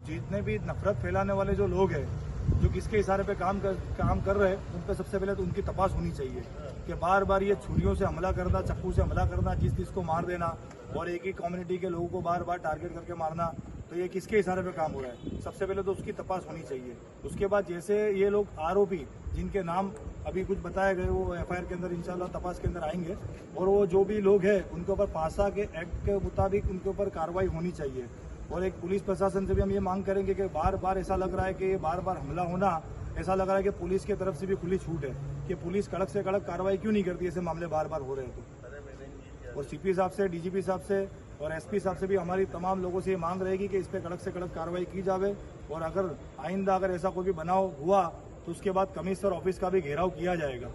जितने भी नफरत फैलाने वाले जो लोग हैं, जो किसके इशारे पे काम कर रहे हैं, उन पर सबसे पहले तो उनकी तपास होनी चाहिए कि बार बार ये छुरियों से हमला करना, चाकू से हमला करना, जिस को मार देना और एक ही कम्युनिटी के लोगों को बार बार टारगेट करके मारना, तो ये किसके इशारे पे काम हो रहा है? सबसे पहले तो उसकी तपास होनी चाहिए। उसके बाद जैसे ये लोग आरोपी जिनके नाम अभी कुछ बताए गए, वो एफआईआर के अंदर इंशाल्लाह तपास के अंदर आएंगे और वो जो भी लोग हैं उनके ऊपर पासा के एक्ट के मुताबिक उनके ऊपर कार्रवाई होनी चाहिए। और एक पुलिस प्रशासन से भी हम ये मांग करेंगे कि बार बार ऐसा लग रहा है कि बार बार हमला होना, ऐसा लग रहा है कि पुलिस की तरफ से भी खुली छूट है कि पुलिस कड़क से कड़क कार्रवाई क्यों नहीं करती, ऐसे मामले बार बार हो रहे हैं तो। और सीपी साहब से, डीजीपी साहब से और एसपी साहब से भी हमारी तमाम लोगों से ये मांग रहेगी कि इस पर कड़क से कड़क कार्रवाई की जावे और अगर आइंदा अगर ऐसा कोई भी बनाव हुआ तो उसके बाद कमिश्नर ऑफिस का भी घेराव किया जाएगा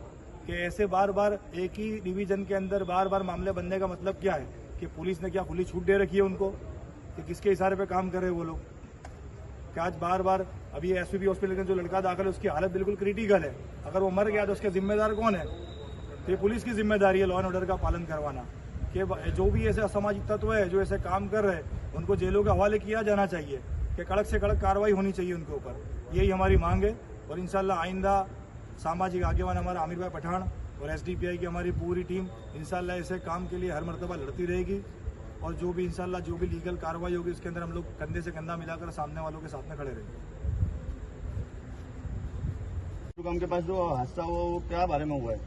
कि ऐसे बार बार एक ही डिवीजन के अंदर बार बार मामले बनने का मतलब क्या है? कि पुलिस ने क्या खुली छूट दे रखी है उनको कि किसके इशारे पे काम कर रहे हैं वो लोग? कि आज बार बार अभी एसवीपी हॉस्पिटल का जो लड़का दाखिल है उसकी हालत बिल्कुल क्रिटिकल है, अगर वो मर गया तो उसके जिम्मेदार कौन है? तो ये पुलिस की जिम्मेदारी है लॉ एंड ऑर्डर का पालन करवाना कि जो भी ऐसे असामाजिक तत्व है जो ऐसे काम कर रहे हैं उनको जेलों के हवाले किया जाना चाहिए कि कड़क से कड़क कार्रवाई होनी चाहिए उनके ऊपर। यही हमारी मांग है और इंशाल्लाह आइंदा सामाजिक आगेवान हमारा आमिर भाई पठान और एसडीपीआई की हमारी पूरी टीम इंशाल्लाह ऐसे काम के लिए हर मरतबा लड़ती रहेगी और जो भी इंशाल्लाह जो भी लीगल कार्रवाई होगी उसके अंदर हम लोग कंधे से कंधा मिलाकर सामने वालों के साथ में खड़े रहेंगे। गांव के पास जो हादसा हुआ वो क्या बारे में हुआ है?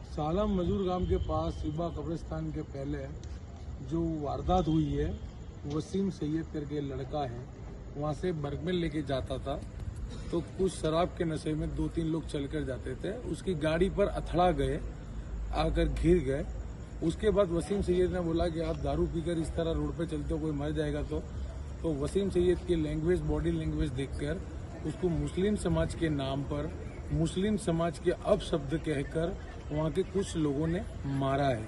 सालम मजूर गांव के पास सिब्बा कब्रिस्तान के पहले जो वारदात हुई है, वसीम सैयद करके लड़का है, वहाँ से बर्गमेल लेके जाता था तो कुछ शराब के नशे में 2-3 लोग चलकर जाते थे, उसकी गाड़ी पर अथड़ा गए, आकर घिर गए। उसके बाद वसीम सैयद ने बोला कि आप दारू पीकर इस तरह रोड पे चलते हो, कोई मर जाएगा तो वसीम सैयद की लैंग्वेज, बॉडी लैंग्वेज देखकर उसको मुस्लिम समाज के नाम पर, मुस्लिम समाज के अपशब्द कहकर वहाँ के कुछ लोगों ने मारा है।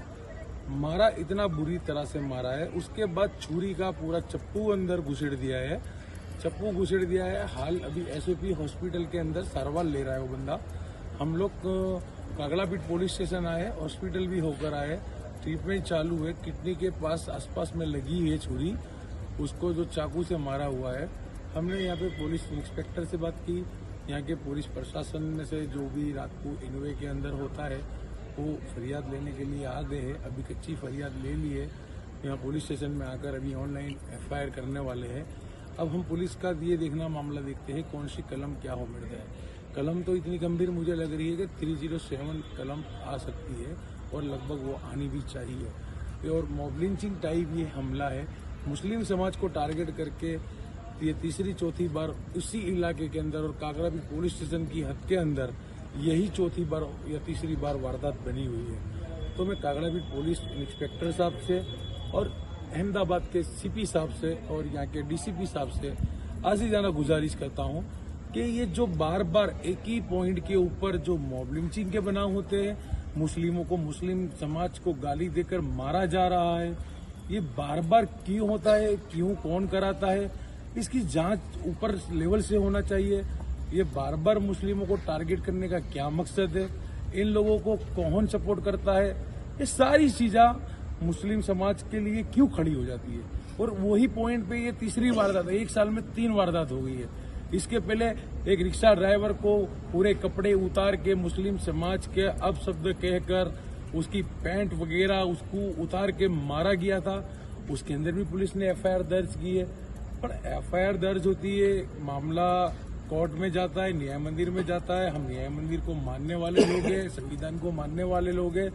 मारा इतना बुरी तरह से मारा है। उसके बाद छुरी का पूरा चप्पू अंदर घुसेड़ दिया है, हाल अभी एसओपी हॉस्पिटल के अंदर सारवार ले रहा है वो बंदा। हम लोग कागलापीट पुलिस स्टेशन आए, हॉस्पिटल भी होकर आए, ट्रीटमेंट चालू है। किडनी के पास आसपास में लगी है छुरी, उसको जो चाकू से मारा हुआ है। हमने यहाँ पे पुलिस इंस्पेक्टर से बात की, यहाँ के पुलिस प्रशासन में से जो भी रात को इनोवे के अंदर होता है वो फरियाद लेने के लिए आ गए हैं। अभी कच्ची फरियाद ले ली है, यहाँ पुलिस स्टेशन में आकर अभी ऑनलाइन एफआईआर करने वाले हैं। अब हम पुलिस का ये देखना मामला देखते हैं कौन सी कलम क्या हो मिलता है। कलम तो इतनी गंभीर मुझे लग रही है कि 307 कलम आ सकती है और लगभग वो आनी भी चाहिए। और मॉब लिंचिंग टाइप ये हमला है, मुस्लिम समाज को टारगेट करके ये तीसरी चौथी बार उसी इलाके के अंदर और कागलापीट पुलिस स्टेशन की हद के अंदर यही चौथी बार या तीसरी बार वारदात बनी हुई है। तो मैं कागलापीट पुलिस इंस्पेक्टर साहब से और अहमदाबाद के सीपी साहब से और यहाँ के डीसीपी साहब से आजीजाना गुजारिश करता हूँ कि ये जो बार बार एक ही पॉइंट के ऊपर जो मॉब लिंचिंग के बनाव होते हैं, मुस्लिमों को, मुस्लिम समाज को गाली देकर मारा जा रहा है, ये बार बार क्यों होता है, क्यों, कौन कराता है, इसकी जांच ऊपर लेवल से होना चाहिए। ये बार बार मुस्लिमों को टारगेट करने का क्या मकसद है, इन लोगों को कौन सपोर्ट करता है, ये सारी चीजें मुस्लिम समाज के लिए क्यों खड़ी हो जाती है। और वही पॉइंट पे ये तीसरी वारदात है, 1 साल में 3 वारदात हो गई है। इसके पहले एक रिक्शा ड्राइवर को पूरे कपड़े उतार के मुस्लिम समाज के अपशब्द कहकर उसकी पैंट वगैरह उसको उतार के मारा गया था, उसके अंदर भी पुलिस ने एफआईआर दर्ज की है। पर एफआईआर दर्ज होती है, मामला कोर्ट में जाता है, न्याय मंदिर में जाता है। हम न्याय मंदिर को मानने वाले लोग हैं, संविधान को मानने वाले लोग हैं।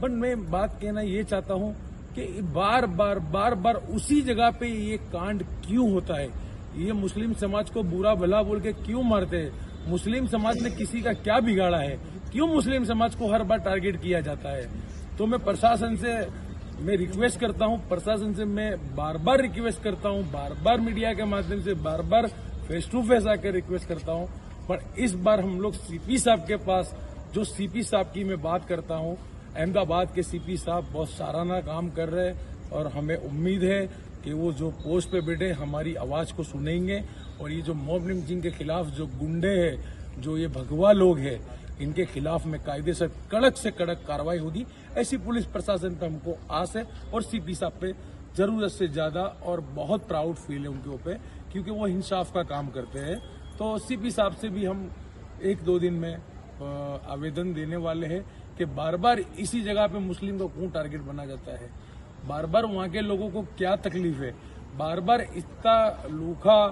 पर मैं बात कहना ये चाहता हूँ कि बार बार उसी जगह पे ये कांड क्यों होता है, ये मुस्लिम समाज को बुरा भला बोल के क्यों मारते हैं, मुस्लिम समाज ने किसी का क्या बिगाड़ा है, क्यों मुस्लिम समाज को हर बार टारगेट किया जाता है। तो मैं प्रशासन से मैं रिक्वेस्ट करता हूं, प्रशासन से मैं बार रिक्वेस्ट करता हूं, बार मीडिया के माध्यम से बार फेस टू फेस आकर रिक्वेस्ट करता हूं। पर इस बार हम लोग सीपी साहब के पास, जो सीपी साहब की मैं बात करता हूं, अहमदाबाद के सीपी साहब बहुत सराहना काम कर रहे हैं और हमें उम्मीद है कि वो जो पोस्ट पे बैठे हमारी आवाज को सुनेंगे और ये जो मॉब लिंचिंग के खिलाफ जो गुंडे हैं, जो ये भगवा लोग हैं, इनके खिलाफ में कायदे से कड़क कार्रवाई होगी, ऐसी पुलिस प्रशासन पे हमको आस है। और सीपी साहब पे जरूरत से ज्यादा और बहुत प्राउड फील है उनके ऊपर क्योंकि वो इंसाफ का काम करते हैं। तो सीपी साहब से भी हम 1-2 दिन में आवेदन देने वाले हैं कि बार बार इसी जगह पे मुस्लिम को क्यों टारगेट बना जाता है, बार बार वहाँ के लोगों को क्या तकलीफ है, बार बार इतना लूखा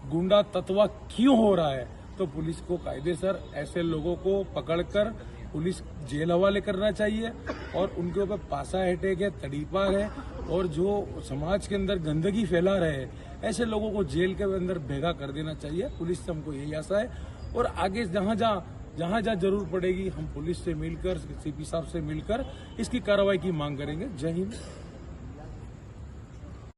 गुंडा तत्वा क्यों हो रहा है। तो पुलिस को कायदेसर ऐसे लोगों को पकड़कर पुलिस जेल हवाले करना चाहिए और उनके ऊपर पासा अटैक है, तड़ीपार है और जो समाज के अंदर गंदगी फैला रहे हैं ऐसे लोगों को जेल के अंदर भेगा कर देना चाहिए। पुलिस से हमको यही आशा है और आगे जहां जहां जरूर पड़ेगी हम पुलिस से मिलकर, सीपी साहब से मिलकर इसकी कार्रवाई की मांग करेंगे। जय हिंद।